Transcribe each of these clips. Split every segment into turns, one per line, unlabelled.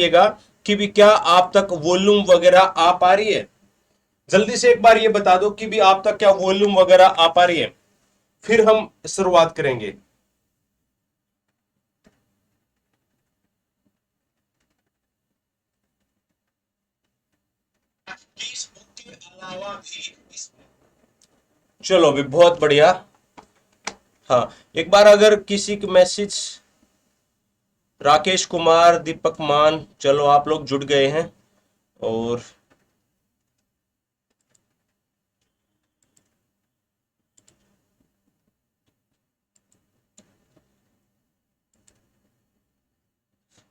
कि भी क्या आप तक वॉल्यूम वगैरह आ पा रही है। जल्दी से एक बार ये बता दो कि भी आप तक क्या वॉल्यूम वगैरह आ पा रही है, फिर हम शुरुआत करेंगे। चलो भी बहुत बढ़िया। हाँ, एक बार अगर किसी के मैसेज, राकेश कुमार, दीपक मान, चलो आप लोग जुड़ गए हैं। और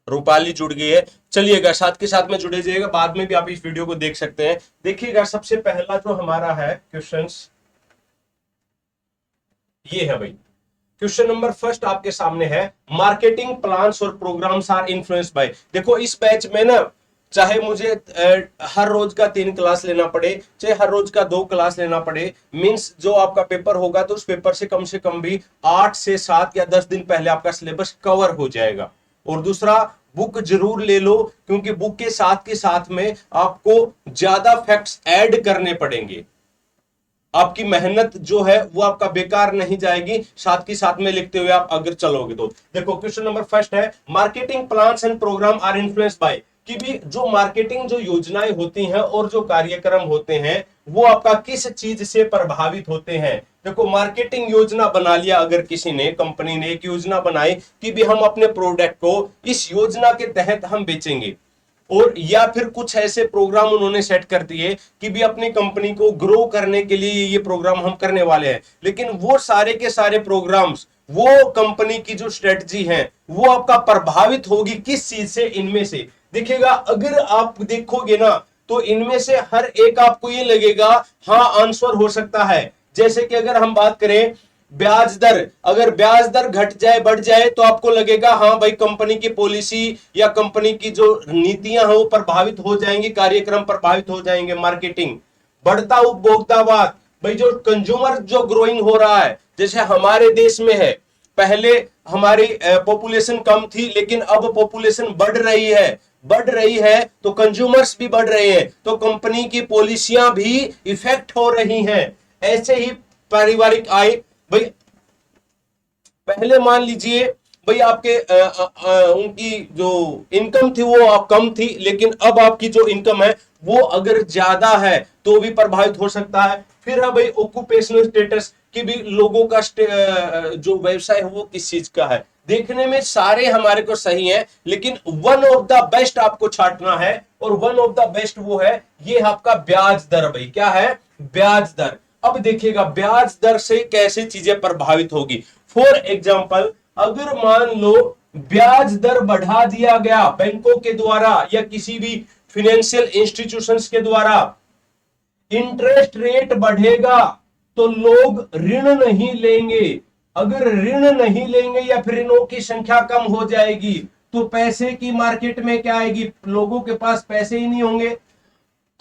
रूपाली जुड़ गई है। चलिएगा, साथ के साथ में जुड़े जाइएगा, बाद में भी आप इस वीडियो को देख सकते हैं। देखिएगा, सबसे पहला जो हमारा है क्वेश्चंस, ये है भाई। क्वेश्चन नंबर फर्स्ट आपके सामने है, मार्केटिंग प्लान्स और प्रोग्राम्स आर इन्फ्लुएंस्ड बाय। देखो इस बैच में ना, चाहे मुझे हर रोज का 3 क्लास लेना पड़े, चाहे हर रोज का 2 क्लास लेना पड़े, मींस जो आपका पेपर होगा तो उस पेपर से कम भी 8 से 7 या 10 दिन पहले आपका सिलेबस कवर हो जाएगा। और दूसरा, बुक जरूर ले लो, क्योंकि बुक के साथ में आपको ज्यादा फैक्ट्स ऐड करने पड़ेंगे। आपकी मेहनत जो है वो आपका बेकार नहीं जाएगी, साथ ही साथ में लिखते हुए आप अगर चलोगे तो। देखो क्वेश्चन नंबर फर्स्ट है, marketing plans and program are influenced by. कि भी जो मार्केटिंग जो योजनाएं होती हैं और जो कार्यक्रम होते हैं वो आपका किस चीज से प्रभावित होते हैं। देखो मार्केटिंग योजना बना लिया, अगर किसी ने, कंपनी ने एक योजना बनाई कि भी हम अपने प्रोडक्ट को इस योजना के तहत हम बेचेंगे, और या फिर कुछ ऐसे प्रोग्राम उन्होंने सेट कर दिए कि भी अपनी कंपनी को ग्रो करने के लिए ये प्रोग्राम हम करने वाले हैं। लेकिन वो सारे के सारे प्रोग्राम्स, वो कंपनी की जो स्ट्रेटजी है वो आपका प्रभावित होगी किस चीज से, इनमें से। देखिएगा, अगर आप देखोगे ना तो इनमें से हर एक आपको ये लगेगा हाँ आंसर हो सकता है। जैसे कि अगर हम बात करें ब्याज दर, अगर ब्याज दर घट जाए बढ़ जाए तो आपको लगेगा हाँ भाई कंपनी की पॉलिसी या कंपनी की जो नीतियां हैं वो प्रभावित हो जाएंगी, कार्यक्रम प्रभावित हो जाएंगे। मार्केटिंग, बढ़ता उपभोक्तावाद, भाई जो कंज्यूमर जो ग्रोइंग हो रहा है, जैसे हमारे देश में है, पहले हमारी पॉपुलेशन कम थी लेकिन अब पॉपुलेशन बढ़ रही है तो कंज्यूमर्स भी बढ़ रहे हैं, तो कंपनी की पॉलिसियां भी इफेक्ट हो रही हैं। ऐसे ही पारिवारिक आय, भाई पहले मान लीजिए भाई आपके उनकी जो इनकम थी वो कम थी, लेकिन अब आपकी जो इनकम है वो अगर ज्यादा है तो भी प्रभावित हो सकता है। फिर है भाई ऑक्यूपेशनल स्टेटस, कि भी लोगों का जो व्यवसाय है वो किस चीज का है। देखने में सारे हमारे को सही है, लेकिन वन ऑफ द बेस्ट आपको छांटना है, और वन ऑफ द बेस्ट वो है ये आपका ब्याज दर। भाई क्या है? ब्याज दर। अब देखिएगा ब्याज दर से कैसे चीजें प्रभावित होगी। फॉर एग्जाम्पल, अगर मान लो ब्याज दर बढ़ा दिया गया बैंकों के द्वारा या किसी भी फाइनेंशियल इंस्टीट्यूशंस के द्वारा, इंटरेस्ट रेट बढ़ेगा तो लोग ऋण नहीं लेंगे। अगर ऋण नहीं लेंगे या फिर ऋणों की संख्या कम हो जाएगी तो पैसे की मार्केट में क्या आएगी? लोगों के पास पैसे ही नहीं होंगे।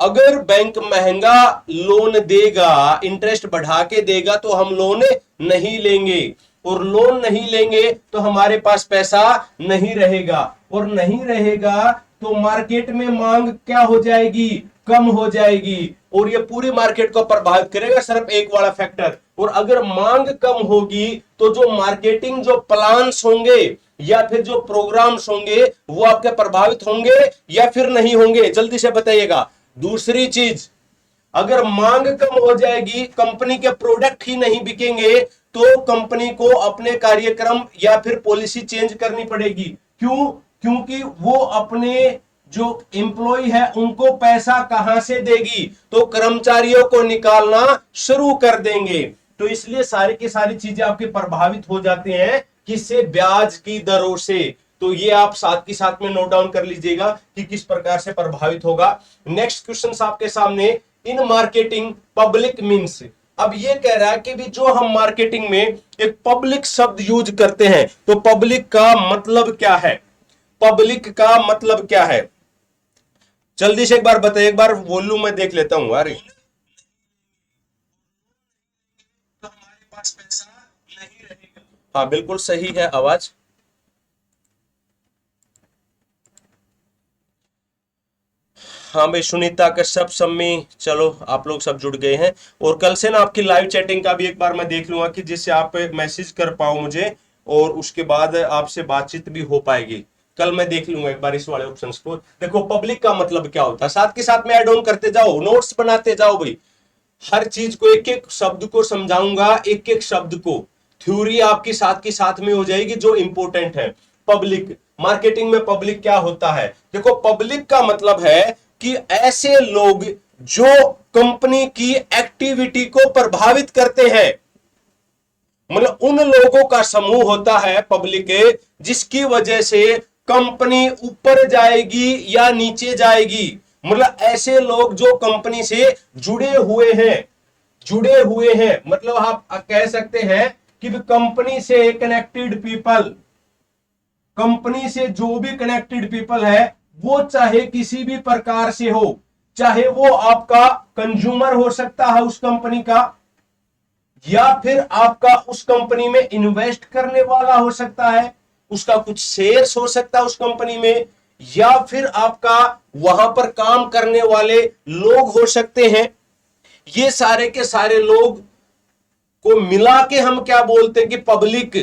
अगर बैंक महंगा लोन देगा, इंटरेस्ट बढ़ा के देगा, तो हम लोन नहीं लेंगे, और लोन नहीं लेंगे तो हमारे पास पैसा नहीं रहेगा, और नहीं रहेगा तो मार्केट में मांग क्या हो जाएगी? कम हो जाएगी, और ये पूरी मार्केट को प्रभावित करेगा, सिर्फ एक वाला फैक्टर। और अगर मांग कम होगी तो जो मार्केटिंग जो प्लान्स होंगे या फिर जो प्रोग्राम्स होंगे वो आपके प्रभावित होंगे या फिर नहीं होंगे? जल्दी से बताइएगा। दूसरी चीज, अगर मांग कम हो जाएगी, कंपनी के प्रोडक्ट ही नहीं बिकेंगे, तो कंपनी को अपने कार्यक्रम या फिर पॉलिसी चेंज करनी पड़ेगी। क्यों? क्योंकि वो अपने जो एम्प्लॉय है उनको पैसा कहां से देगी? तो कर्मचारियों को निकालना शुरू कर देंगे। तो इसलिए सारी की सारी चीजें आपकी प्रभावित हो जाती हैं, किससे? ब्याज की दरों से। तो ये आप साथ के साथ में नोट डाउन कर लीजिएगा कि किस प्रकार से प्रभावित होगा। नेक्स्ट क्वेश्चन आपके सामने, इन मार्केटिंग पब्लिक मीन्स। अब ये कह रहा है कि भी जो हम मार्केटिंग में एक पब्लिक शब्द यूज करते हैं तो पब्लिक का मतलब क्या है? पब्लिक का मतलब क्या है? जल्दी से एक बार बताइए, एक बार वॉल्यूम में देख लेता हूं। अरे तो हमारे पास पैसा नहीं रहेगा। हाँ बिल्कुल सही है आवाज। हाँ भाई, सुनीता कश्यप, सम्मी, चलो आप लोग सब जुड़ गए हैं। और कल से ना आपकी लाइव चैटिंग का भी एक बार मैं देख लूंगा कि जिससे आप मैसेज कर पाओ मुझे, और उसके बाद आपसे बातचीत भी हो पाएगी। कल मैं देख लूंगा एक बार इस वाले ऑप्शंस को। देखो पब्लिक का मतलब क्या होता है, साथ के साथ में ऐड ऑन करते जाओ, नोट्स बनाते जाओ भाई। हर चीज को, एक एक शब्द को समझाऊंगा, एक एक शब्द को। थ्योरी आपकी साथ की साथ में हो जाएगी जो इंपॉर्टेंट है। पब्लिक मार्केटिंग में पब्लिक क्या होता है? देखो पब्लिक का मतलब है कि ऐसे लोग जो कंपनी की एक्टिविटी को प्रभावित करते हैं, मतलब उन लोगों का समूह होता है पब्लिक, जिसकी वजह से कंपनी ऊपर जाएगी या नीचे जाएगी। मतलब ऐसे लोग जो कंपनी से जुड़े हुए हैं, जुड़े हुए हैं, मतलब आप कह सकते हैं कि कंपनी से कनेक्टेड पीपल, कंपनी से जो भी कनेक्टेड पीपल है, वो चाहे किसी भी प्रकार से हो, चाहे वो आपका कंज्यूमर हो सकता है उस कंपनी का, या फिर आपका उस कंपनी में इन्वेस्ट करने वाला हो सकता है, उसका कुछ शेयर्स हो सकता है उस कंपनी में, या फिर आपका वहां पर काम करने वाले लोग हो सकते हैं। ये सारे के सारे लोग को मिला के हम क्या बोलते हैं कि पब्लिक।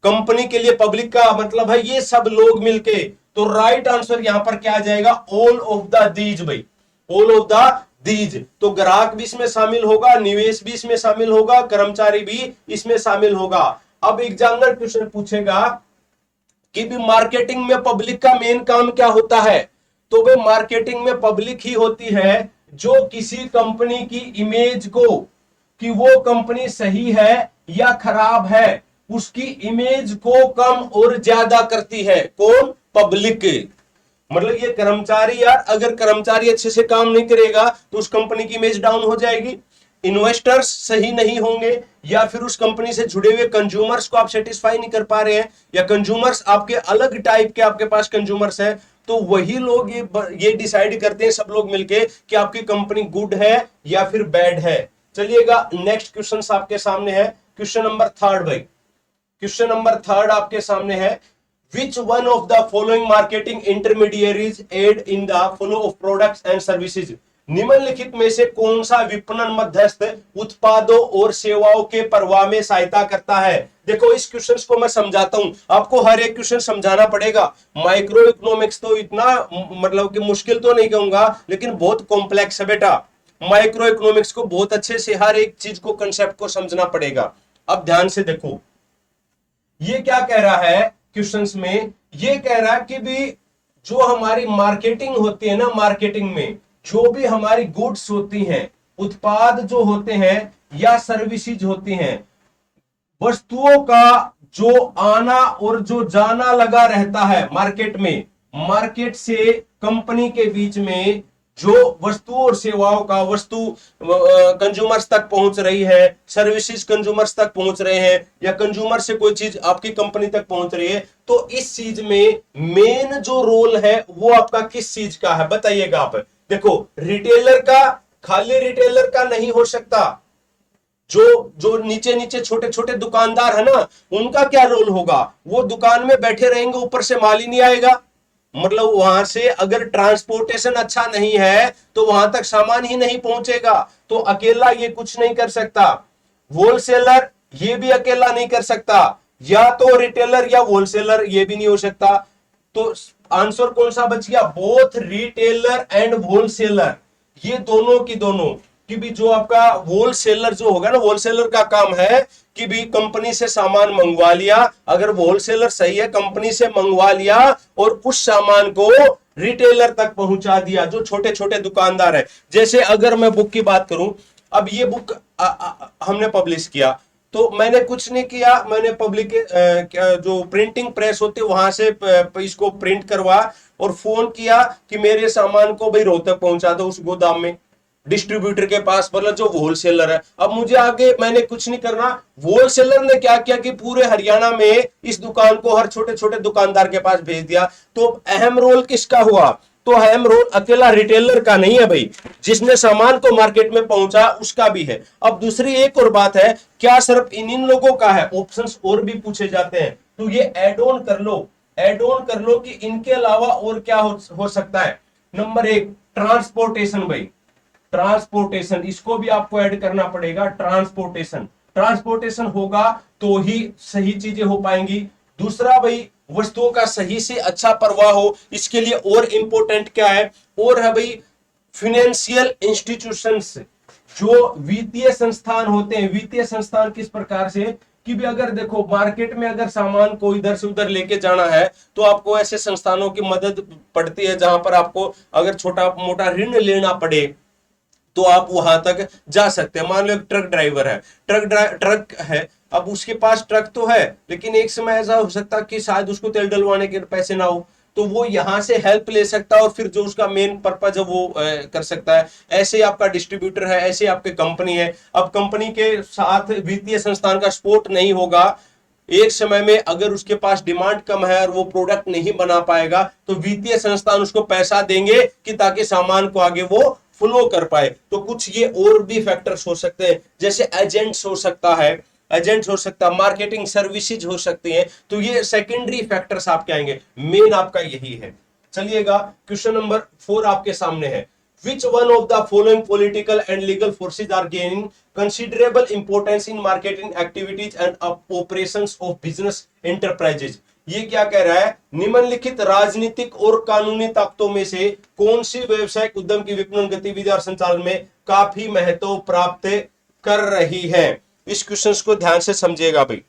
कंपनी के लिए पब्लिक का मतलब है ये सब लोग मिलके। तो राइट आंसर यहां पर क्या आ जाएगा? ऑल ऑफ द दीज भाई, ऑल ऑफ द दीज। तो ग्राहक भी इसमें शामिल होगा, निवेश भी इसमें शामिल होगा, कर्मचारी भी इसमें शामिल होगा। अब एग्जामिनर क्वेश्चन पूछेगा कि भी मार्केटिंग में पब्लिक का मेन काम क्या होता है? तो भाई मार्केटिंग में पब्लिक ही होती है जो किसी कंपनी की इमेज को, कि वो कंपनी सही है या खराब है, उसकी इमेज को कम और ज्यादा करती है। कौन? पब्लिक। मतलब ये कर्मचारी यार, अगर कर्मचारी अच्छे से काम नहीं करेगा तो उस कंपनी की इमेज डाउन हो जाएगी, इन्वेस्टर्स सही नहीं होंगे, या फिर उस कंपनी से जुड़े हुए कंज्यूमर्स को आप सेटिस्फाई नहीं कर पा रहे हैं, या कंज्यूमर्स आपके अलग टाइप के आपके पास कंज्यूमर्स हैं, तो वही लोग ये डिसाइड करते हैं सब लोग मिलके कि आपकी कंपनी गुड है या फिर बैड है। चलिएगा नेक्स्ट क्वेश्चन आपके सामने है, क्वेश्चन नंबर 3 भाई। क्वेश्चन नंबर 3 आपके सामने है, which one of the following marketing intermediaries aid in the flow of products and services? निम्नलिखित में से कौन सा विपणन मध्यस्थ उत्पादों और सेवाओं के प्रवाह में सहायता करता है? देखो इस क्वेश्चन को मैं समझाता हूं, आपको हर एक क्वेश्चन समझाना पड़ेगा। माइक्रो इकोनॉमिक्स तो इतना मतलब कि मुश्किल तो नहीं कहूंगा, लेकिन बहुत कॉम्प्लेक्स है बेटा। माइक्रो इकोनॉमिक्स को बहुत अच्छे से हर एक चीज को, कंसेप्ट को समझना पड़ेगा। अब ध्यान से देखो, ये क्या कह रहा है क्वेश्चंस में? ये कह रहा है कि भी जो हमारी मार्केटिंग होती है ना, मार्केटिंग में जो भी हमारी गुड्स होती हैं, उत्पाद जो होते हैं या सर्विसेज होती हैं, वस्तुओं का जो आना और जो जाना लगा रहता है मार्केट में, मार्केट से कंपनी के बीच में जो वस्तुओं और सेवाओं का, वस्तु कंज्यूमर्स तक पहुंच रही है, सर्विसेज कंज्यूमर्स तक पहुंच रहे हैं, या कंज्यूमर से कोई चीज आपकी कंपनी तक पहुंच रही है, तो इस चीज में मेन जो रोल है वो आपका किस चीज का है? बताइएगा आप। देखो रिटेलर का, खाली रिटेलर का नहीं हो सकता। जो जो नीचे नीचे छोटे छोटे दुकानदार है ना, उनका क्या रोल होगा? वो दुकान में बैठे रहेंगे, ऊपर से माल ही नहीं आएगा। मतलब वहां से अगर ट्रांसपोर्टेशन अच्छा नहीं है तो वहां तक सामान ही नहीं पहुंचेगा। तो अकेला ये कुछ नहीं कर सकता। होलसेलर ये भी अकेला नहीं कर सकता, या तो रिटेलर या होलसेलर, ये भी नहीं हो सकता। तो आंसर कौन सा बच गया? बोथ रिटेलर एंड होलसेलर, ये दोनों की दोनों। कि भी जो आपका होलसेलर जो होगा ना, होलसेलर का काम है कि भी कंपनी से सामान मंगवा लिया, अगर होलसेलर सही है, कंपनी से मंगवा लिया और उस सामान को रिटेलर तक पहुंचा दिया, जो छोटे छोटे दुकानदार है। जैसे अगर मैं बुक की बात करूं, अब ये बुक हमने पब्लिश किया, तो मैंने कुछ नहीं किया, मैंने पब्लिक जो प्रिंटिंग प्रेस होती है वहां से इसको प्रिंट करवा और फोन किया कि मेरे सामान को भाई रोहतक पहुंचा दो, उस गोदाम में, डिस्ट्रीब्यूटर के पास, मतलब जो होलसेलर है। अब मुझे आगे मैंने कुछ नहीं करना, होलसेलर ने क्या किया कि पूरे हरियाणा में इस दुकान को हर छोटे छोटे दुकानदार के पास भेज दिया। तो अहम रोल किसका हुआ? तो अहम रोल अकेला रिटेलर का नहीं है भाई, जिसने सामान को मार्केट में पहुंचा उसका भी है। अब दूसरी एक और बात है, क्या सिर्फ इन लोगों का है? ऑप्शंस और भी पूछे जाते हैं, तो ये एड ऑन कर लो, एड ऑन कर लो कि इनके अलावा और क्या हो सकता है। नंबर 1, ट्रांसपोर्टेशन भाई, ट्रांसपोर्टेशन, इसको भी आपको ऐड करना पड़ेगा। ट्रांसपोर्टेशन, ट्रांसपोर्टेशन होगा तो ही सही चीजें हो पाएंगी। दूसरा भाई, वस्तुओं का सही से अच्छा प्रवाह हो, इसके लिए और इंपॉर्टेंट क्या है, और है भाई फिनेंशियल इंस्टीट्यूशंस, जो वित्तीय संस्थान होते हैं। वित्तीय संस्थान किस प्रकार से कि भी अगर देखो मार्केट में अगर सामान को इधर से उधर लेके जाना है तो आपको ऐसे संस्थानों की मदद पड़ती है, जहां पर आपको अगर छोटा मोटा ऋण लेना पड़े तो आप वहां तक जा सकते हैं। मान लो एक ट्रक ड्राइवर है, ट्रक है, अब उसके पास ट्रक तो है, लेकिन एक समय ऐसा हो सकता है कि शायद उसको तेल डलवाने के पैसे ना हो, तो वो यहां से हेल्प ले सकता है और फिर जो उसका मेन पर्पज है वो कर सकता है। ऐसे आपका डिस्ट्रीब्यूटर है, ऐसे आपके कंपनी है। अब कंपनी के साथ वित्तीय संस्थान का सपोर्ट नहीं होगा, एक समय में अगर उसके पास डिमांड कम है और वो प्रोडक्ट नहीं बना पाएगा, तो वित्तीय संस्थान उसको पैसा देंगे कि ताकि सामान को आगे वो फ्लो कर पाए। तो कुछ ये और भी फैक्टर्स हो सकते हैं, जैसे एजेंट्स हो सकता है, एजेंट्स हो सकता है, मार्केटिंग सर्विसेज हो सकती हैं। तो ये सेकेंडरी फैक्टर्स आपके आएंगे, मेन आपका यही है। चलिएगा, क्वेश्चन नंबर 4 आपके सामने है। Which one of the following political and legal forces are gaining considerable importance in marketing activities and operations of business enterprises? ये क्या कह रहा है, निम्नलिखित राजनीतिक और कानूनी ताकतों में से कौन सी व्यवसायिक उद्यम की विपणन गतिविधि और संचालन में काफी महत्व प्राप्त कर रही है? इस क्वेश्चन को ध्यान से समझिएगा भाई।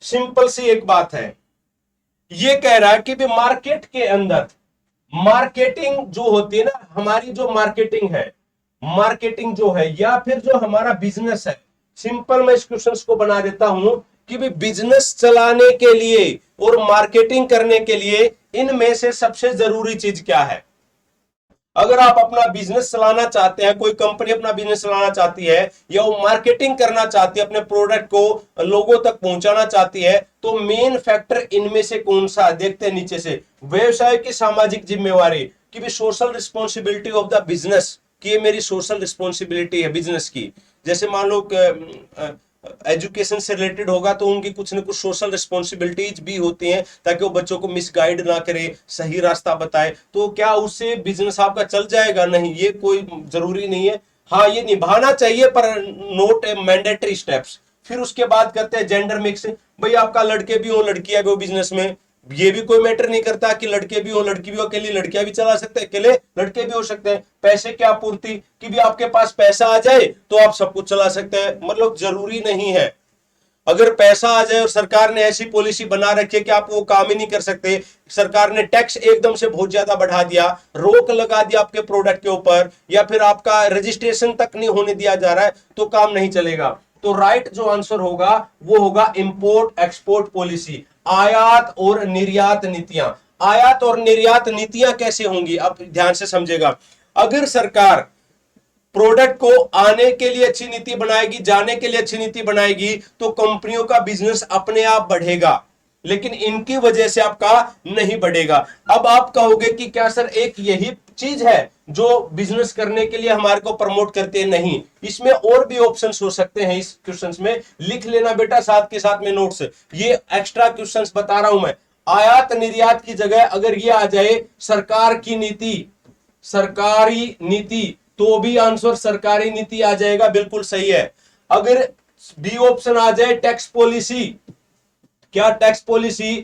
सिंपल सी एक बात है, ये कह रहा है कि भी मार्केट के अंदर मार्केटिंग जो होती है ना, हमारी जो मार्केटिंग है, मार्केटिंग जो है या फिर जो हमारा बिजनेस है, सिंपल मैं इस क्वेश्चन को बना देता हूं कि भी बिजनेस चलाने के लिए और मार्केटिंग करने के लिए इनमें से सबसे जरूरी चीज क्या है? अगर आप अपना बिजनेस चलाना चाहते हैं, कोई कंपनी अपना बिजनेस चलाना चाहती है या वो मार्केटिंग करना चाहती है, अपने प्रोडक्ट को लोगों तक पहुंचाना चाहती है, तो मेन फैक्टर इनमें से कौन सा? देखते हैं नीचे से। व्यवसाय की सामाजिक जिम्मेवारी, कि भी social responsibility of the business, कि ये मेरी सोशल रिस्पॉन्सिबिलिटी है बिजनेस की। जैसे मान लो एजुकेशन से रिलेटेड होगा तो उनकी कुछ न कुछ सोशल रिस्पॉन्सिबिलिटीज भी होती हैं, ताकि वो बच्चों को मिसगाइड ना करे, सही रास्ता बताए। तो क्या उससे बिजनेस आपका चल जाएगा? नहीं, ये कोई जरूरी नहीं है। हाँ, ये निभाना चाहिए पर नोट ए मैंडेटरी स्टेप्स। फिर उसके बाद करते हैं जेंडर मिक्स। भाई आपका लड़के भी हो लड़कियां भी हो बिजनेस में, ये भी कोई मैटर नहीं करता कि लड़के भी हो लड़की भी हो, अकेली लड़कियां भी चला सकते हैं, अकेले लड़के भी हो सकते हैं। पैसे की आपूर्ति, कि भी आपके पास पैसा आ जाए तो आप सब कुछ चला सकते हैं, मतलब जरूरी नहीं है। अगर पैसा आ जाए और सरकार ने ऐसी पॉलिसी बना रखी है कि आप वो काम ही नहीं कर सकते, सरकार ने टैक्स एकदम से बहुत ज्यादा बढ़ा दिया, रोक लगा दिया आपके प्रोडक्ट के ऊपर, या फिर आपका रजिस्ट्रेशन तक नहीं होने दिया जा रहा है, तो काम नहीं चलेगा। तो राइट जो आंसर होगा वो होगा इंपोर्ट एक्सपोर्ट पॉलिसी, आयात और निर्यात नीतियां। आयात और निर्यात नीतियां कैसे होंगी, अब ध्यान से समझेगा। अगर सरकार प्रोडक्ट को आने के लिए अच्छी नीति बनाएगी, जाने के लिए अच्छी नीति बनाएगी, तो कंपनियों का बिजनेस अपने आप बढ़ेगा, लेकिन इनकी वजह से आपका नहीं बढ़ेगा। अब आप कहोगे कि क्या सर एक यही चीज है जो बिजनेस करने के लिए हमारे को प्रमोट करते हैं? नहीं, इसमें और भी ऑप्शंस हो सकते हैं। इस क्वेश्चंस में लिख लेना बेटा साथ के साथ में नोट्स, ये एक्स्ट्रा क्वेश्चंस बता रहा हूं मैं। आयात निर्यात की जगह अगर ये आ जाए सरकार की नीति, सरकारी नीति, तो भी आंसर सरकारी नीति आ जाएगा, बिल्कुल सही है। अगर बी ऑप्शन आ जाए टैक्स पॉलिसी, क्या टैक्स पॉलिसी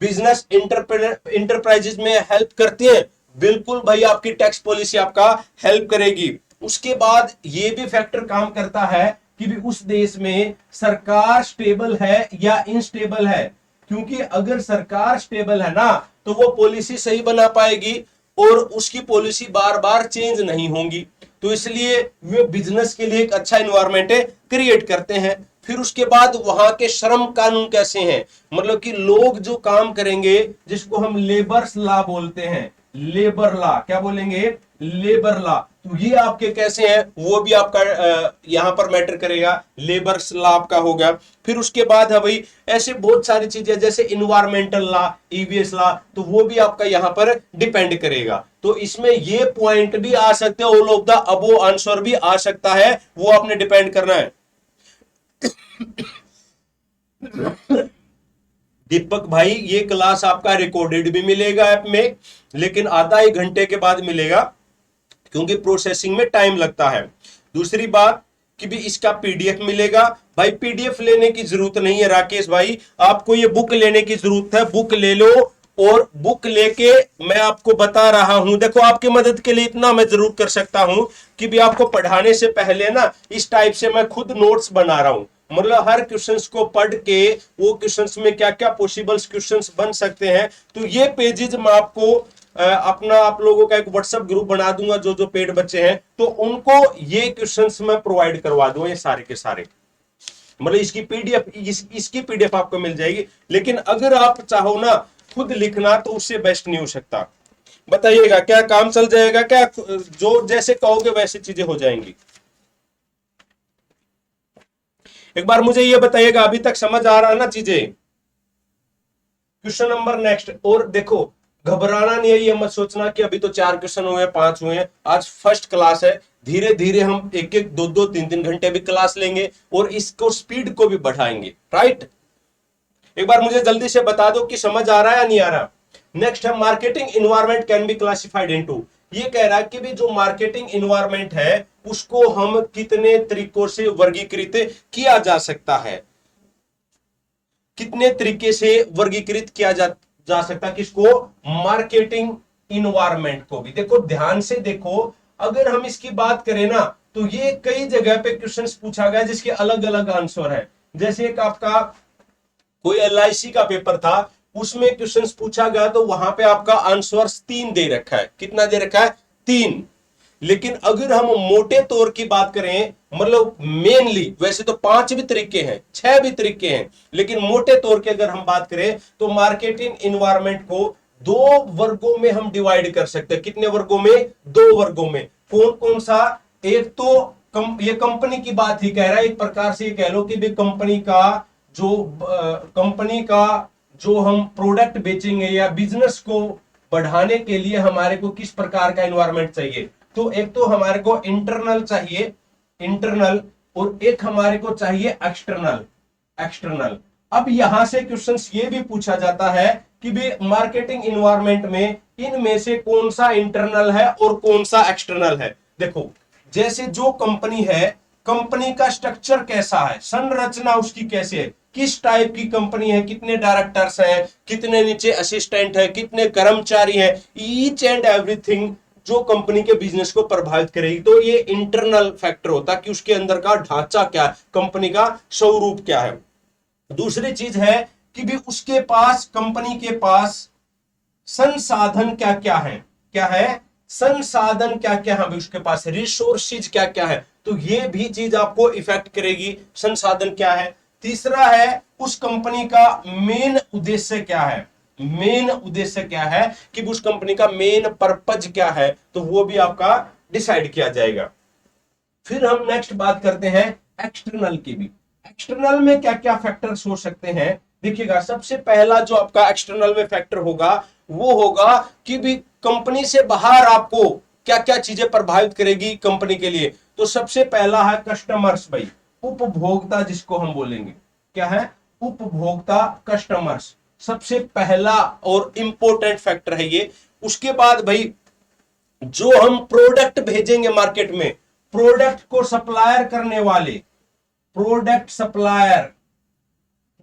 बिजनेस इंटरप्राइजेज में हेल्प करती है? बिल्कुल भाई, आपकी टैक्स पॉलिसी आपका हेल्प करेगी। उसके बाद ये भी फैक्टर काम करता है कि भी उस देश में सरकार स्टेबल है या इनस्टेबल है, क्योंकि अगर सरकार स्टेबल है ना तो वो पॉलिसी सही बना पाएगी और उसकी पॉलिसी बार बार चेंज नहीं होंगी। तो इसलिए वे बिजनेस के लिए एक अच्छा इन्वायरमेंट क्रिएट करते हैं। फिर उसके बाद वहां के श्रम कानून कैसे हैं, मतलब कि लोग जो काम करेंगे, जिसको हम लेबर्स लॉ बोलते हैं, लेबर लॉ, क्या बोलेंगे? Labour law. तो ये आपके कैसे हैं वो भी आपका यहां पर मैटर करेगा, लेबर्स लॉ आपका होगा। फिर उसके बाद है भाई ऐसे बहुत सारी चीजें जैसे इन्वायरमेंटल लॉ, ईवीएस लॉ, तो वो भी आपका यहां पर डिपेंड करेगा। तो इसमें ये पॉइंट भी आ सकते हैं, all of the above answer भी आ सकता है, वो आपने डिपेंड करना है। दीपक भाई ये क्लास आपका रिकॉर्डेड भी मिलेगा ऐप में, लेकिन आधा एक घंटे के बाद मिलेगा, क्योंकि प्रोसेसिंग में टाइम लगता है। दूसरी बात कि भी इसका पीडीएफ मिलेगा। भाई पीडीएफ लेने की जरूरत नहीं है राकेश भाई, आपको ये बुक लेने की जरूरत है, बुक ले लो। और बुक लेके मैं आपको बता रहा हूं, देखो आपकी मदद के लिए इतना मैं जरूर कर सकता हूं कि भी आपको पढ़ाने से पहले ना इस टाइप से मैं खुद नोट्स बना रहा हूं, मतलब हर क्वेश्चंस को पढ़ के वो क्वेश्चंस में क्या क्या पॉसिबल क्वेश्चंस बन सकते हैं। तो ये पेजेस मैं आपको अपना आप लोगों का एक व्हाट्सएप ग्रुप बना दूंगा, जो जो पेड बच्चे हैं तो उनको ये क्वेश्चंस मैं प्रोवाइड करवा दूंगा, ये सारे के सारे, मतलब इसकी पीडीएफ इसकी पीडीएफ आपको मिल जाएगी। लेकिन अगर आप चाहो ना खुद लिखना तो उससे बेस्ट नहीं हो सकता। बताइएगा क्या काम चल जाएगा क्या? जो जैसे कहोगे वैसे चीजें हो जाएंगी। एक बार मुझे ये बताइएगा, अभी तक समझ आ रहा है ना चीजें? Question number next. और देखो घबराना नहीं है, ये मत सोचना कि अभी तो 4 क्वेश्चन हुए 5 हुए हैं, आज फर्स्ट क्लास है, धीरे धीरे हम एक एक 2 3 घंटे भी क्लास लेंगे और इसको स्पीड को भी बढ़ाएंगे, राइट? एक बार मुझे जल्दी से बता दो कि समझ आ रहा है या नहीं आ रहा। नेक्स्ट है marketing environment can be classified into. ये कह रहा है कि भी जो मार्केटिंग इन्वायरमेंट है उसको हम कितने तरीकों से वर्गीकृत किया जा सकता है, कितने तरीके से वर्गीकृत किया जा सकता है किसको? मार्केटिंग इन्वायरमेंट को भी। देखो ध्यान से देखो, अगर हम इसकी बात करें ना तो ये कई जगह पे क्वेश्चंस पूछा गया जिसके अलग अलग आंसर है। जैसे एक आपका कोई एलआईसी का पेपर था, उसमें क्वेश्चंस पूछा गया तो वहां पे आपका आंसर 3 दे रखा है। कितना दे रखा है? 3। लेकिन अगर हम मोटे तौर की बात करें, मतलब मेनली वैसे तो 5 भी तरीके हैं, 6 भी तरीके हैं, लेकिन मोटे तौर की अगर हम बात करें तो मार्केटिंग इन्वायरमेंट को 2 वर्गों में हम डिवाइड कर सकते हैं। कितने वर्गों में? 2 वर्गों में। कौन कौन सा? एक तो ये कंपनी की बात ही कह रहा है, एक प्रकार से ये कह लो कि भी कंपनी का जो हम प्रोडक्ट बेचेंगे या बिजनेस को बढ़ाने के लिए हमारे को किस प्रकार का एनवायरनमेंट चाहिए। तो एक तो हमारे को इंटरनल चाहिए, इंटरनल, और एक हमारे को चाहिए एक्सटर्नल, एक्सटर्नल। अब यहां से क्वेश्चंस ये भी पूछा जाता है कि भी मार्केटिंग इन्वायरमेंट में इनमें से कौन सा इंटरनल है और कौन सा एक्सटर्नल है। देखो जैसे जो कंपनी है, कंपनी का स्ट्रक्चर कैसा है, संरचना उसकी कैसे है, किस टाइप की कंपनी है, कितने डायरेक्टर्स हैं, कितने नीचे असिस्टेंट है, कितने कर्मचारी हैं, ईच एंड एवरीथिंग जो कंपनी के बिजनेस को प्रभावित करेगी। तो ये इंटरनल फैक्टर होता है कि उसके अंदर का ढांचा क्या है, कंपनी का स्वरूप क्या है। दूसरी चीज है कि भी उसके पास, कंपनी के पास संसाधन क्या क्या है, क्या है संसाधन क्या क्या है, उसके पास रिसोर्सेज क्या क्या है। तो ये भी चीज आपको इफेक्ट करेगी, संसाधन क्या है। तीसरा है उस कंपनी का मेन उद्देश्य क्या है, मेन उद्देश्य क्या है कि उस कंपनी का मेन पर्पज क्या है, तो वो भी आपका डिसाइड किया जाएगा। फिर हम नेक्स्ट बात करते हैं एक्सटर्नल की भी। एक्सटर्नल में क्या क्या फैक्टर्स हो सकते हैं, देखिएगा सबसे पहला जो आपका एक्सटर्नल में फैक्टर होगा वो होगा कि भी कंपनी से बाहर आपको क्या क्या चीजें प्रभावित करेगी कंपनी के लिए। तो सबसे पहला है कस्टमर्स, भाई उपभोक्ता जिसको हम बोलेंगे, क्या है? उपभोक्ता, कस्टमर्स सबसे पहला और इंपॉर्टेंट फैक्टर है ये। उसके बाद भाई जो हम प्रोडक्ट भेजेंगे मार्केट में, प्रोडक्ट को सप्लायर करने वाले, प्रोडक्ट सप्लायर,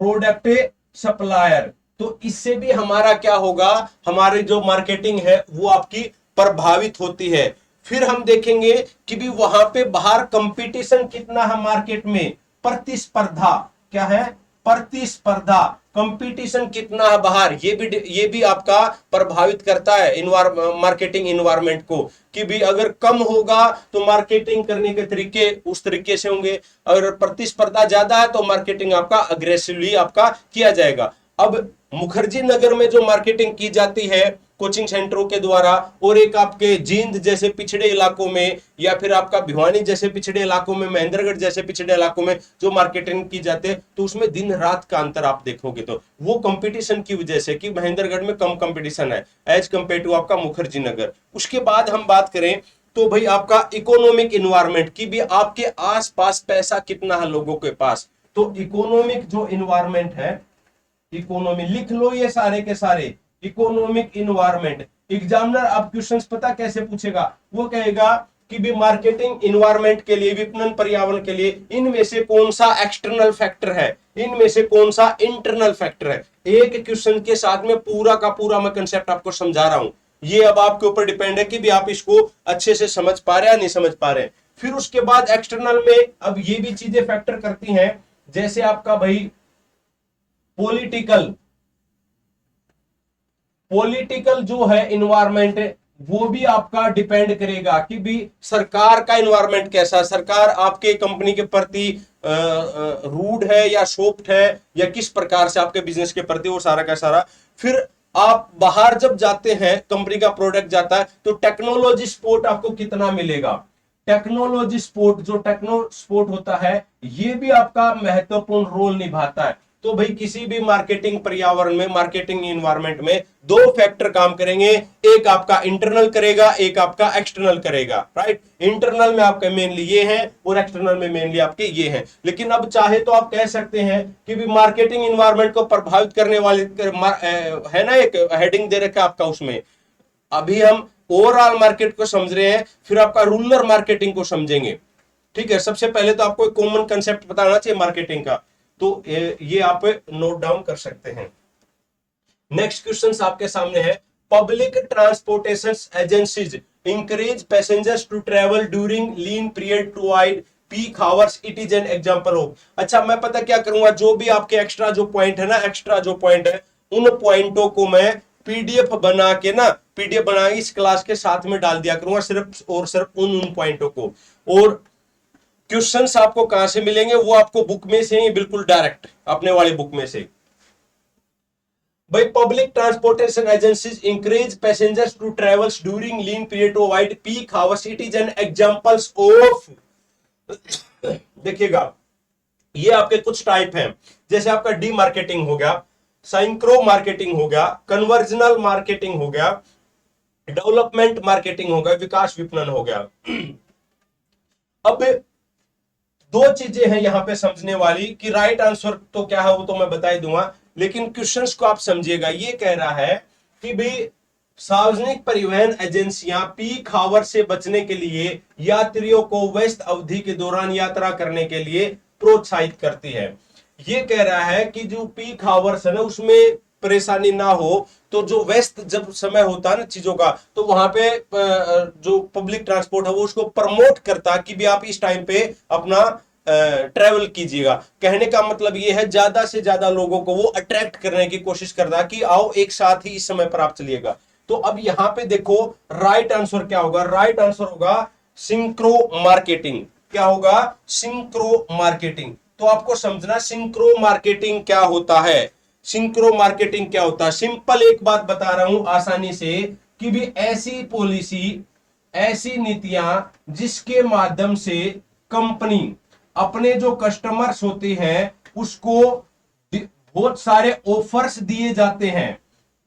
प्रोडक्ट सप्लायर, तो इससे भी हमारा क्या होगा, हमारी जो मार्केटिंग है वो आपकी प्रभावित होती है। फिर हम देखेंगे कि भी वहां पे बाहर कंपटीशन कितना है मार्केट में, प्रतिस्पर्धा, क्या है? प्रतिस्पर्धा, कंपटीशन कितना है बाहर, ये भी आपका प्रभावित करता है मार्केटिंग इन्वायरमेंट को। कि भी अगर कम होगा तो मार्केटिंग करने के तरीके उस तरीके से होंगे, अगर प्रतिस्पर्धा ज्यादा है तो मार्केटिंग आपका अग्रेसिवली आपका किया जाएगा। अब मुखर्जी नगर में जो मार्केटिंग की जाती है कोचिंग सेंटरों के द्वारा, और एक आपके जींद जैसे पिछड़े इलाकों में, या फिर आपका भिवानी जैसे पिछड़े इलाकों में, महेंद्रगढ़ जैसे पिछड़े इलाकों में जो मार्केटिंग की जाती है, तो उसमें दिन रात का अंतर आप देखोगे। तो वो कंपटीशन की वजह से कि महेंद्रगढ़ में कम कंपटीशन है एज कंपेयर टू आपका मुखर्जी नगर। उसके बाद हम बात करें तो भाई आपका इकोनॉमिक इन्वायरमेंट की भी, आपके आसपास पैसा कितना है लोगों के पास। तो इकोनॉमिक जो इन्वायरमेंट है, इकोनॉमी, लिख लो ये सारे के सारे, इकोनॉमिक इन्वायरमेंट। एग्जामिनर अब क्वेश्चंस पता कैसे पूछेगा, वो कहेगा कि भी मार्केटिंग इन्वायरमेंट के लिए, विपणन पर्यावरण के लिए इनमें से कौन सा एक्सटर्नल फैक्टर है, इनमें से कौन सा इंटरनल फैक्टर है। एक क्वेश्चन के साथ में पूरा का पूरा मैं कंसेप्ट आपको समझा रहा हूं, ये अब आपके ऊपर डिपेंड है कि भी आप इसको अच्छे से समझ पा रहे हैं या नहीं समझ पा रहे हैं। फिर उसके बाद एक्सटर्नल में अब ये भी चीजें फैक्टर करती हैं, जैसे आपका भाई पॉलिटिकल, पॉलिटिकल जो है इन्वायरमेंट, वो भी आपका डिपेंड करेगा कि भी सरकार का इन्वायरमेंट कैसा, सरकार आपके कंपनी के प्रति रूड है या सॉफ्ट है, या किस प्रकार से आपके बिजनेस के प्रति, वो सारा का सारा। फिर आप बाहर जब जाते हैं, कंपनी का प्रोडक्ट जाता है, तो टेक्नोलॉजी सपोर्ट आपको कितना मिलेगा। टेक्नोलॉजी सपोर्ट, जो टेक्नो सपोर्ट होता है, ये भी आपका महत्वपूर्ण रोल निभाता है। तो भाई किसी भी मार्केटिंग पर्यावरण में, मार्केटिंग इन्वायरमेंट में दो फैक्टर काम करेंगे, एक आपका इंटरनल करेगा, एक आपका एक्सटर्नल करेगा, राइट। इंटरनल में आपके मेनली ये हैं और एक्सटर्नल में मेनली आपके ये हैं। लेकिन अब चाहे तो आप कह सकते हैं कि भी मार्केटिंग इन्वायरमेंट को प्रभावित करने वाले है ना, एक हेडिंग दे रखा आपका उसमें। अभी हम ओवरऑल मार्केट को समझ रहे हैं, फिर आपका रूरल मार्केटिंग को समझेंगे, ठीक है। सबसे पहले तो आपको एक कॉमन कंसेप्ट बताना चाहिए मार्केटिंग का, तो ये आप नोट डाउन कर सकते हैं। नेक्स्ट क्वेश्चन आपके सामने है, public transportation agencies encourage passengers to travel during lean period to avoid peak hours, it is an example of. अच्छा, मैं पता क्या करूंगा, जो भी आपके एक्स्ट्रा जो पॉइंट है ना, एक्स्ट्रा जो पॉइंट है, उन पॉइंटों को मैं पीडीएफ बना के ना, पीडीएफ बना के इस क्लास के साथ में डाल दिया करूंगा, सिर्फ और सिर्फ उन पॉइंटों को। और क्वेश्चंस आपको कहां से मिलेंगे, वो आपको बुक में से, बिल्कुल डायरेक्ट अपने वाली बुक में से। भाई public transportation agencies encourage passengers to travels during lean period to avoid peak hours, it is an examples of. देखिएगा, ये आपके कुछ टाइप हैं, जैसे आपका डी मार्केटिंग हो गया, साइंक्रो मार्केटिंग हो गया, कन्वर्जनल मार्केटिंग हो गया, डेवलपमेंट मार्केटिंग हो गया, विकास विपणन हो गया। अब दो चीजें हैं यहां पे समझने वाली कि राइट आंसर तो क्या है वो तो मैं बता ही दूंगा, लेकिन क्वेश्चंस को आप समझिएगा। ये कह रहा है कि भाई सार्वजनिक परिवहन एजेंसियां पीक आवर से बचने के लिए यात्रियों को व्यस्त अवधि के दौरान यात्रा करने के लिए प्रोत्साहित करती है। ये कह रहा है कि जो पीक आवर्स है ना, उसमें परेशानी ना हो, तो जो व्यस्त जब समय होता है ना चीजों का, तो वहां पे जो पब्लिक ट्रांसपोर्ट है वो उसको प्रमोट करता कि भी आप इस टाइम पे अपना ट्रेवल कीजिएगा। कहने का मतलब ये है, ज्यादा से ज्यादा लोगों को वो अट्रैक्ट करने की कोशिश करता कि आओ एक साथ ही इस समय पर आप चलिएगा। तो अब यहां पे देखो राइट आंसर क्या होगा, राइट आंसर होगा सिंक्रो मार्केटिंग। क्या होगा, सिंक्रो मार्केटिंग। तो आपको समझना सिंक्रो मार्केटिंग क्या होता है, सिंक्रो मार्केटिंग क्या होता है। सिंपल एक बात बता रहा हूं आसानी से, कि भी ऐसी पॉलिसी, ऐसी नीतियां जिसके माध्यम से कंपनी अपने जो कस्टमर्स होते हैं उसको बहुत सारे ऑफर्स दिए जाते हैं,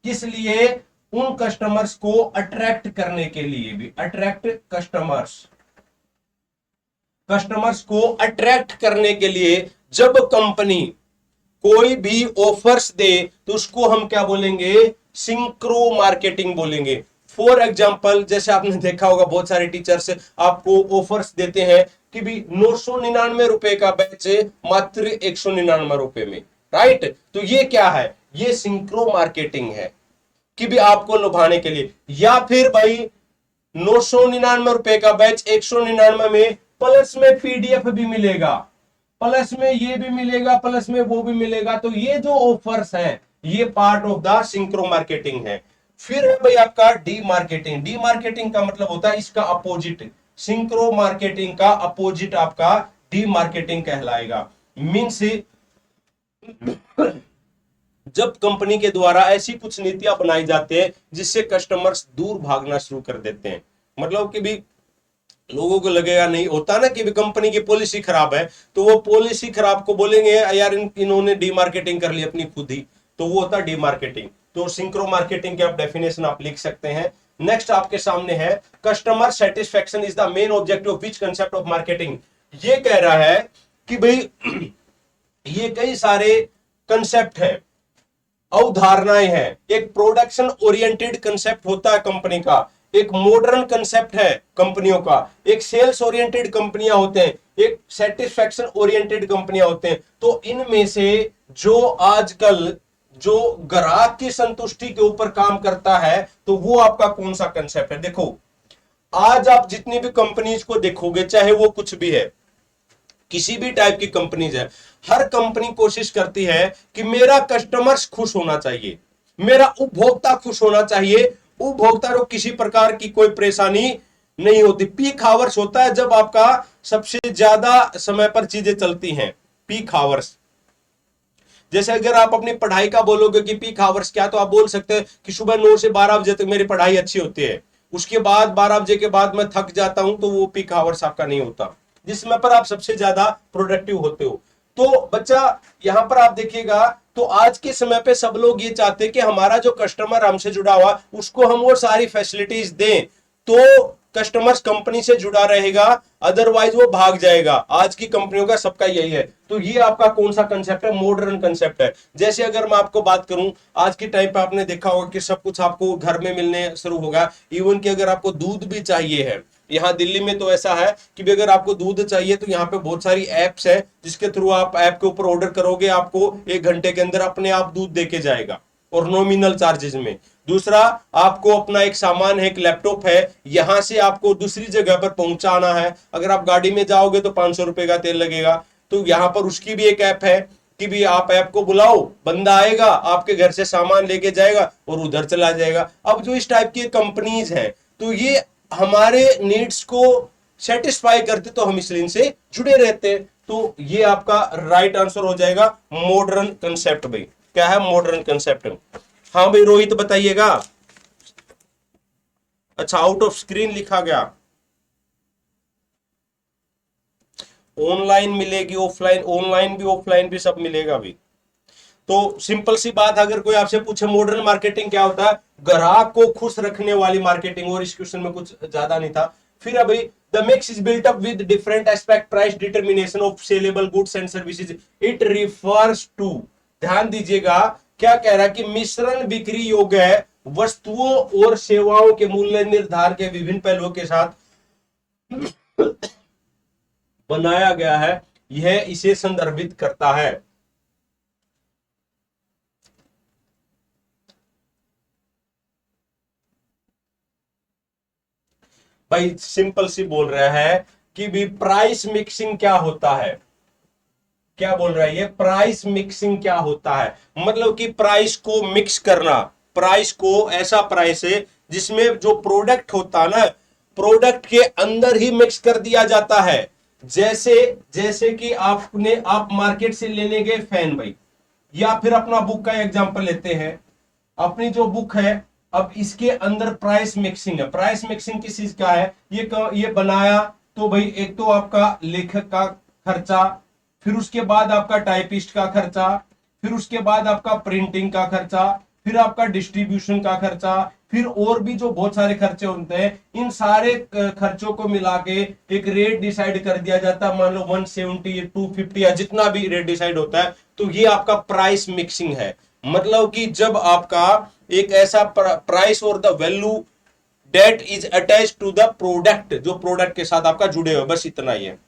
किस लिए, उन कस्टमर्स को अट्रैक्ट करने के लिए भी, अट्रैक्ट कस्टमर्स, कस्टमर्स को अट्रैक्ट करने के लिए जब कंपनी कोई भी ऑफर्स दे तो उसको हम क्या बोलेंगे, सिंक्रो मार्केटिंग बोलेंगे। फॉर एग्जाम्पल, जैसे आपने देखा होगा बहुत सारे टीचर्स आपको ऑफर्स देते हैं कि भी 999 रुपए का बैच मात्र 199 रुपए में, राइट। तो ये क्या है, ये सिंक्रो मार्केटिंग है कि भी आपको लुभाने के लिए। या फिर भाई 999 रुपए का बैच 199 में, प्लस में पीडीएफ भी मिलेगा, प्लस में ये भी मिलेगा, प्लस में वो भी मिलेगा। तो ये जो ऑफर्स हैं ये part of the synchro marketing है। फिर है भाई आपका डी मार्केटिंग। डी मार्केटिंग का मतलब होता है इसका अपोजिट, सिंक्रो मार्केटिंग का अपोजिट आपका डी मार्केटिंग कहलाएगा। मीन्स जब कंपनी के द्वारा ऐसी कुछ नीतियां बनाई जाती है जिससे कस्टमर्स दूर भागना शुरू कर देते हैं, मतलब कि भी लोगों को लगेगा, नहीं होता ना कि भी कंपनी की पॉलिसी खराब है, तो वो पॉलिसी खराब को बोलेंगे यार इन्होंने डी मार्केटिंग कर ली अपनी खुद ही, तो वो होता डी मार्केटिंग। तो सिंक्रो मार्केटिंग के आप डेफिनेशन आप लिख सकते हैं। नेक्स्ट आपके सामने है, customer satisfaction is the main objective of which concept of marketing. ये कह रहा है कि भाई ये कई सारे कंसेप्ट हैं, अवधारणाएं हैं, एक प्रोडक्शन ओरिएंटेड कंसेप्ट होता है कंपनी का, एक मॉडर्न कंसेप्ट है कंपनियों का, एक सेल्स ओरिएंटेड कंपनियां होते हैं, एक सेटिस्फैक्शन ओरिएंटेड कंपनियां होते हैं। तो इनमें से जो आजकल जो ग्राहक की संतुष्टि के ऊपर काम करता है, तो वो आपका कौन सा कंसेप्ट है? देखो, आज आप जितनी भी कंपनीज को देखोगे, चाहे वो कुछ भी है, किसी भी टाइप की कंपनीज है, हर कंपनी कोशिश करती है कि मेरा कस्टमर्स खुश होना चाहिए, मेरा उपभोक्ता खुश होना चाहिए, उपभोक्ता को किसी प्रकार की कोई परेशानी नहीं होती। पीक आवर्स होता है जब आपका सबसे ज्यादा समय पर चीजें चलती हैं, पीक आवर्स। जैसे अगर आप अपनी पढ़ाई का बोलोगे कि पीक आवर्स क्या, तो आप बोल सकते हैं कि सुबह 9 से 12 बजे तक मेरी पढ़ाई अच्छी होती है, उसके बाद 12 बजे के बाद मैं थक जाता हूं, तो वो पीक आवर्स आपका नहीं होता, जिस समय पर आप सबसे ज्यादा प्रोडक्टिव होते हो। तो बच्चा यहां पर आप देखिएगा, तो आज के समय पे सब लोग ये चाहते हैं कि हमारा जो कस्टमर हमसे जुड़ा हुआ, उसको हम वो सारी फैसिलिटीज दें, तो कस्टमर्स कंपनी से जुड़ा रहेगा, अदरवाइज वो भाग जाएगा। आज की कंपनियों का सबका यही है। तो ये आपका कौन सा कंसेप्ट है? मॉडर्न कंसेप्ट है। जैसे अगर मैं आपको बात करूं, आज के टाइम पे आपने देखा होगा कि सब कुछ आपको घर में मिलने शुरू होगा। इवन कि अगर आपको दूध भी चाहिए है, यहाँ दिल्ली में तो ऐसा है कि अगर आपको दूध चाहिए तो यहाँ पे बहुत सारी एप्स है, जिसके थ्रू आप ऐप के ऊपर ऑर्डर करोगे, आपको 1 घंटे के अंदर अपने आप दूध देके जाएगा, और नॉमिनल चार्जेस में। दूसरा, आपको अपना एक सामान है, एक लैपटॉप है, यहां से आपको दूसरी जगह पर पहुंचाना है, अगर आप गाड़ी में जाओगे तो 500 रुपए का तेल लगेगा, तो यहां पर उसकी भी एक ऐप है कि भी आप ऐप को बुलाओ, बंदा आएगा, आपके घर से सामान लेके जाएगा और उधर चला जाएगा। अब जो इस टाइप की कंपनीज हैं, तो ये हमारे नीड्स को सेटिस्फाई करते, तो हम इसलिए इनसे जुड़े रहते हैं। तो ये आपका राइट आंसर हो जाएगा, मॉडर्न कंसेप्ट। भाई क्या है मॉडर्न कंसेप्ट? हाँ भाई रोहित बताइएगा। अच्छा, आउट ऑफ स्क्रीन लिखा गया। ऑनलाइन मिलेगी, ऑफलाइन, ऑनलाइन भी ऑफलाइन भी सब मिलेगा भी। तो सिंपल सी बात, अगर कोई आपसे पूछे मॉडर्न मार्केटिंग क्या होता है, ग्राहक को खुश रखने वाली मार्केटिंग, और इस क्वेश्चन में कुछ ज्यादा नहीं था। फिर अभी the mix is built up with different aspect, price determination of saleable goods and services, it refers to, ध्यान दीजिएगा क्या कह रहा है कि मिश्रण बिक्री योग्य है, वस्तुओं और सेवाओं के मूल्य निर्धारण के विभिन्न पहलुओं के साथ बनाया गया है, यह इसे संदर्भित करता है। भाई सिंपल सी बोल रहा है कि भी प्राइस मिक्सिंग क्या होता है, क्या बोल रहा है ये, प्राइस मिक्सिंग क्या होता है? मतलब कि प्राइस को मिक्स करना, प्राइस को ऐसा प्राइस है जिसमें जो प्रोडक्ट होता है ना, प्रोडक्ट के अंदर ही मिक्स कर दिया जाता है। जैसे जैसे कि आप मार्केट से लेने गए फैन भाई, या फिर अपना बुक का एग्जांपल लेते हैं, अपनी जो बुक है, अब इसके अंदर प्राइस मिक्सिंग है। प्राइस मिक्सिंग किस चीज का है? ये बनाया तो भाई एक तो आपका लेखक का खर्चा, फिर उसके बाद आपका टाइपिस्ट का खर्चा, फिर उसके बाद आपका प्रिंटिंग का खर्चा, फिर आपका डिस्ट्रीब्यूशन का खर्चा, फिर और भी जो बहुत सारे खर्चे होते हैं, इन सारे खर्चों को मिला के एक रेट डिसाइड कर दिया जाता है। मान लो 170 या 250 या जितना भी रेट डिसाइड होता है, तो ये आपका प्राइस मिक्सिंग है। मतलब कि जब आपका एक ऐसा प्राइस और the value that is attach to the product, जो प्रोडक्ट के साथ आपका जुड़े हुए, बस इतना ही है,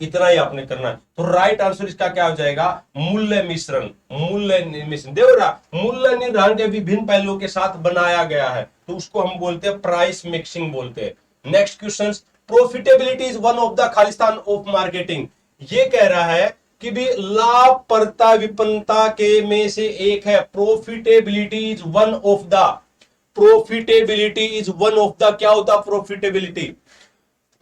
इतना ही आपने करना है। तो राइट आंसर इसका क्या हो जाएगा? मूल्य मिश्रण। मूल्य मिश्रण देख रहा, मूल्य निर्धारण के विभिन्न पहलुओं के साथ बनाया गया है, तो उसको हम बोलते हैं प्राइस मिक्सिंग बोलते हैं। Next question, profitability is one of the Khalistan of marketing. ये कह रहा है कि भी लाभप्रदता विपन्नता के में से एक है। Profitability is one of the, profitability is one of the, क्या होता है प्रॉफिटेबिलिटी?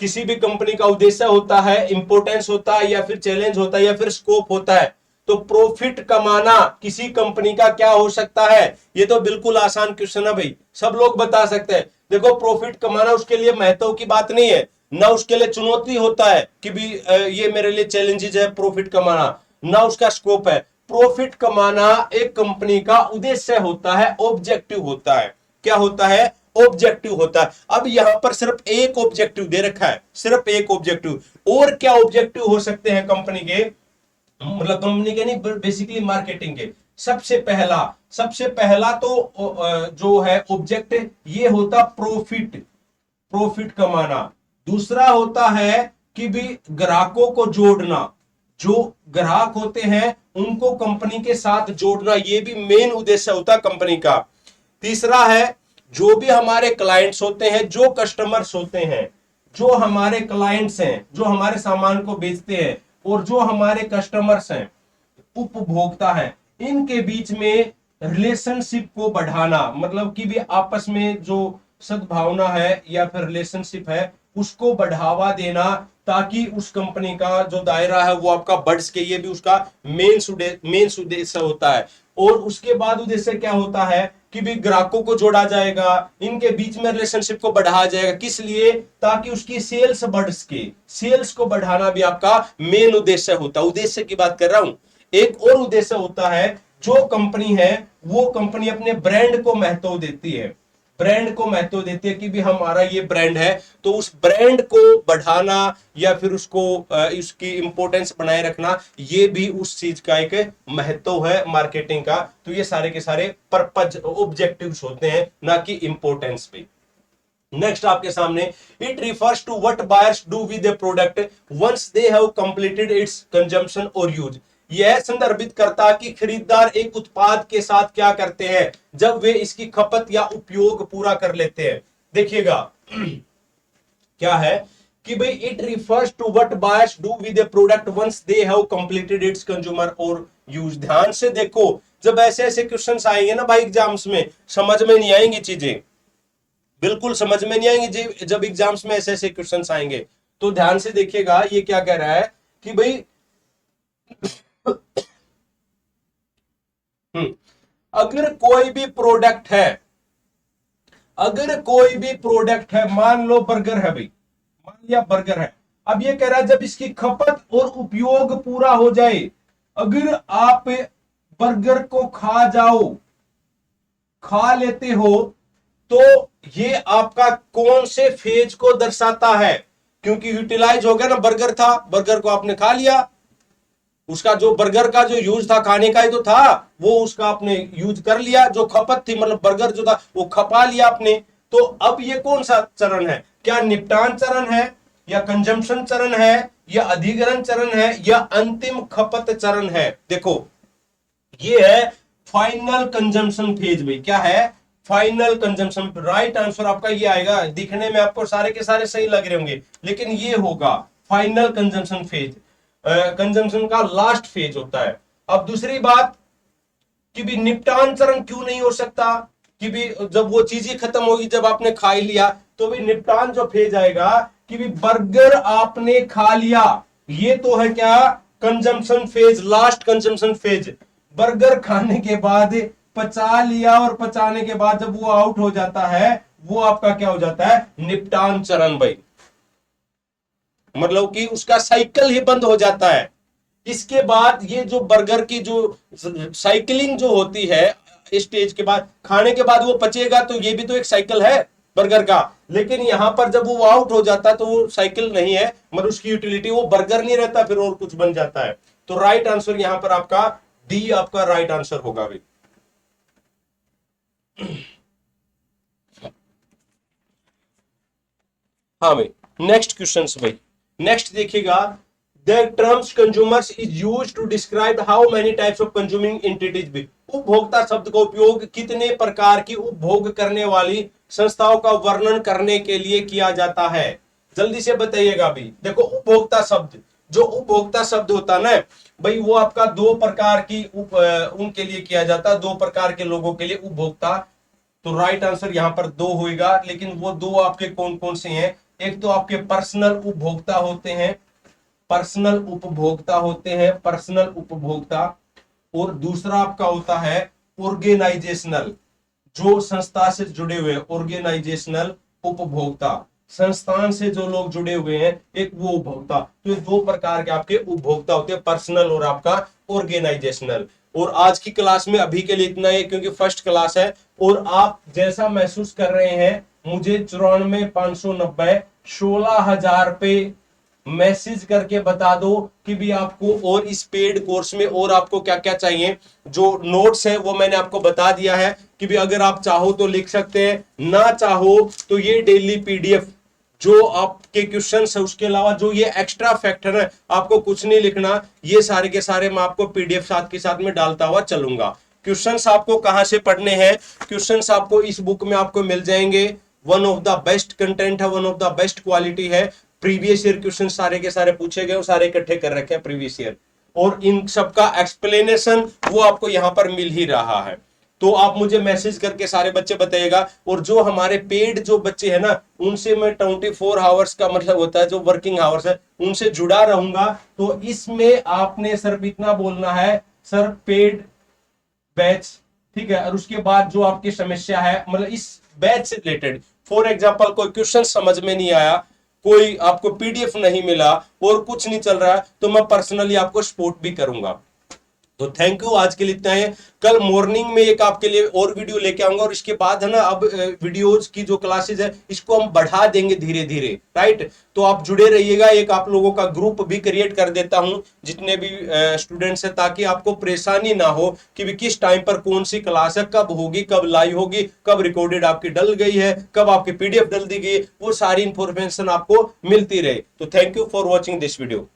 किसी भी कंपनी का उद्देश्य होता है, इंपोर्टेंस होता है, या फिर चैलेंज होता है, या फिर स्कोप होता है। तो प्रॉफिट कमाना किसी कंपनी का क्या हो सकता है? ये तो बिल्कुल आसान क्वेश्चन है भाई, सब लोग बता सकते हैं। देखो प्रॉफिट कमाना उसके लिए महत्व की बात नहीं है, ना उसके लिए चुनौती होता है कि भी ये मेरे लिए चैलेंजेस है प्रॉफिट कमाना, ना उसका स्कोप है। प्रॉफिट कमाना एक कंपनी का उद्देश्य होता है, ऑब्जेक्टिव होता है। क्या होता है? ऑब्जेक्टिव होता है। अब यहां पर सिर्फ एक ऑब्जेक्टिव दे रखा है, सिर्फ एक ऑब्जेक्टिव। और क्या ऑब्जेक्टिव हो सकते हैं कंपनी के, मतलब कंपनी के नहीं, बेसिकली मार्केटिंग के? सबसे पहला तो जो है ऑब्जेक्ट ये होता प्रॉफिट, प्रॉफिट कमाना। दूसरा होता है कि भी ग्राहकों को जोड़ना, जो ग्राहक होते हैं उनको कंपनी के साथ जोड़ना, ये भी मेन उद्देश्य होता है कंपनी का। तीसरा है जो भी हमारे क्लाइंट्स होते हैं, जो कस्टमर्स होते हैं, जो हमारे क्लाइंट्स हैं, जो हमारे सामान को बेचते हैं, और जो हमारे कस्टमर्स हैं, उपभोक्ता हैं, इनके बीच में रिलेशनशिप को बढ़ाना, मतलब कि भी आपस में जो सद्भावना है या फिर रिलेशनशिप है उसको बढ़ावा देना, ताकि उस कंपनी का जो दायरा है वो आपका बढ़ सके। ये भी उसका मेन उद्देश्य होता है। और उसके बाद उद्देश्य क्या होता है कि भी ग्राहकों को जोड़ा जाएगा, इनके बीच में रिलेशनशिप को बढ़ाया जाएगा। किस लिए? ताकि उसकी सेल्स बढ़ सके। सेल्स को बढ़ाना भी आपका मेन उद्देश्य होता है। उद्देश्य की बात कर रहा हूं। एक और उद्देश्य होता है, जो कंपनी है वो कंपनी अपने ब्रांड को महत्व देती है, ब्रांड को महत्व देती है कि भी हमारा ये ब्रांड है, तो उस ब्रांड को बढ़ाना या फिर उसको उसकी इंपॉर्टेंस बनाए रखना, ये भी उस चीज का एक महत्व है मार्केटिंग का। तो ये सारे के सारे पर्पज ऑब्जेक्टिव्स होते हैं, ना कि इंपॉर्टेंस पे। नेक्स्ट आपके सामने, it refers to what buyers do with the product once they have completed its consumption और यूज। यह संदर्भित करता कि खरीदार एक उत्पाद के साथ क्या करते हैं जब वे इसकी खपत या उपयोग पूरा कर लेते हैं। देखिएगा क्या है कि भाई it refers to what buyers do with the product once they have completed its consumer और यूज। ध्यान से देखो, जब ऐसे ऐसे क्वेश्चंस आएंगे ना भाई एग्जाम्स में, समझ में नहीं आएंगी चीजें, बिल्कुल समझ में नहीं आएंगे जब एग्जाम्स में ऐसे ऐसे क्वेश्चंस आएंगे। तो ध्यान से देखिएगा ये क्या कह रहा है कि भाई अगर कोई भी प्रोडक्ट है, अगर कोई भी प्रोडक्ट है, मान लो बर्गर है भाई, मान लिया बर्गर है। अब ये कह रहा है जब इसकी खपत और उपयोग पूरा हो जाए, अगर आप बर्गर को खा जाओ, खा लेते हो, तो ये आपका कौन से फेज को दर्शाता है? क्योंकि यूटिलाइज हो गया ना, बर्गर था, बर्गर को आपने खा लिया, उसका जो बर्गर का जो यूज था खाने का ही तो था, वो उसका आपने यूज कर लिया, जो खपत थी मतलब बर्गर जो था वो खपा लिया आपने। तो अब ये कौन सा चरण है? क्या निपटान चरण है, या कंजम्पशन चरण है, या अधिग्रहण चरण है, या अंतिम खपत चरण है? देखो ये है फाइनल कंजम्पशन फेज में। क्या है? Final consumption. राइट आंसर आपका ये आएगा। दिखने में आपको सारे के सारे सही लग रहे होंगे, लेकिन ये होगा फाइनल कंजम्पशन फेज। कंजम्पशन का लास्ट फेज होता है। अब दूसरी बात कि भी निपटान चरण क्यों नहीं हो सकता, कि भी जब वो चीज ही खत्म होगी, जब आपने खा ही लिया, तो भी निपटान जो फेज आएगा कि भी बर्गर आपने खा लिया, ये तो है क्या? Consumption phase, last consumption phase. Burger खाने के बाद पचा लिया, और पचाने के बाद जब वो आउट हो जाता है, वो आपका क्या हो जाता है? निपटान चरण भाई। मतलब कि उसका साइकिल ही बंद हो जाता है। इसके बाद ये जो बर्गर की जो साइकिलिंग जो होती है, स्टेज के बाद खाने के बाद वो पचेगा, तो ये भी तो एक साइकिल है बर्गर का। लेकिन यहां पर जब वो आउट हो जाता है तो वो साइकिल नहीं है, मतलब उसकी यूटिलिटी, वो बर्गर नहीं रहता, फिर और कुछ बन जाता है। तो राइट आंसर यहां पर आपका डी आपका राइट आंसर होगा भाई। हाँ भाई, नेक्स्ट क्वेश्चन भाई, नेक्स्ट देखिएगा। The terms consumers is used to describe how many types of consuming entities भी। उपभोक्ता शब्द का उपयोग कितने प्रकार की उपभोग करने वाली संस्थाओं का वर्णन करने के लिए किया जाता है? जल्दी से बताइएगा भाई। देखो उपभोक्ता शब्द, जो उपभोक्ता शब्द होता है ना भाई, वो आपका दो प्रकार की उनके लिए किया जाता है, दो प्रकार के लोगों के लिए उपभोक्ता। तो राइट आंसर यहां पर दो होगा, लेकिन वो दो आपके कौन कौन से हैं? एक तो आपके पर्सनल उपभोक्ता होते हैं, पर्सनल उपभोक्ता होते हैं, पर्सनल उपभोक्ता। और दूसरा आपका होता है ऑर्गेनाइजेशनल, जो संस्था से जुड़े हुए, ऑर्गेनाइजेशनल उपभोक्ता, संस्थान से जो लोग जुड़े हुए हैं, एक वो उपभोक्ता। तो ये दो प्रकार के आपके उपभोक्ता होते हैं, पर्सनल और आपका ऑर्गेनाइजेशनल। और आज की क्लास में अभी के लिए इतना ही, क्योंकि फर्स्ट क्लास है। और आप जैसा महसूस कर रहे हैं, मुझे 94,590 16,000 पे मैसेज करके बता दो कि भी आपको और इस पेड कोर्स में और आपको क्या क्या चाहिए। जो नोट्स है वो मैंने आपको बता दिया है कि भी अगर आप चाहो तो लिख सकते हैं, ना चाहो तो ये डेली पीडीएफ जो आपके क्वेश्चंस है उसके अलावा जो ये एक्स्ट्रा फैक्टर है आपको कुछ नहीं लिखना, ये सारे के सारे मैं आपको पीडीएफ साथ के साथ में डालता हुआ चलूंगा। क्वेश्चंस आपको कहां से पढ़ने हैं, क्वेश्चंस आपको इस बुक में आपको मिल जाएंगे। One of the best content है, one of the best quality है। प्रीवियस ईयर क्वेश्चन सारे के सारे पूछे गए, सारे इकट्ठे कर रखे हैं प्रीवियस ईयर, और इन सबका एक्सप्लेनेशन वो आपको यहां पर मिल ही रहा है। तो आप मुझे मैसेज करके सारे बच्चे बताइएगा। और जो हमारे पेड जो बच्चे हैं ना, उनसे मैं 24 आवर्स का मतलब होता है जो वर्किंग आवर्स है, उनसे जुड़ा रहूंगा। तो इसमें आपने सिर्फ इतना बोलना है, सर पेड बैच, ठीक है। और उसके बाद जो आपकी समस्या है मतलब इस बैच से रिलेटेड, फॉर एग्जांपल कोई क्वेश्चन समझ में नहीं आया, कोई आपको पीडीएफ नहीं मिला और कुछ नहीं चल रहा है, तो मैं पर्सनली आपको सपोर्ट भी करूंगा। तो थैंक यू, आज के लिए इतना है। कल मॉर्निंग में एक आपके लिए और वीडियो लेके आऊंगा, और इसके बाद है ना अब वीडियोज की जो क्लासेस है इसको हम बढ़ा देंगे धीरे धीरे, राइट। तो आप जुड़े रहिएगा। एक आप लोगों का ग्रुप भी क्रिएट कर देता हूं जितने भी स्टूडेंट्स हैं, ताकि आपको परेशानी ना हो कि भी किस टाइम पर कौन सी क्लास है, कब होगी, कब लाइव होगी, कब रिकॉर्डेड आपकी डल गई है, कब आपकी पीडीएफ डल दी गई, वो सारी इंफॉर्मेशन आपको मिलती रहे। तो thank you for watching this video.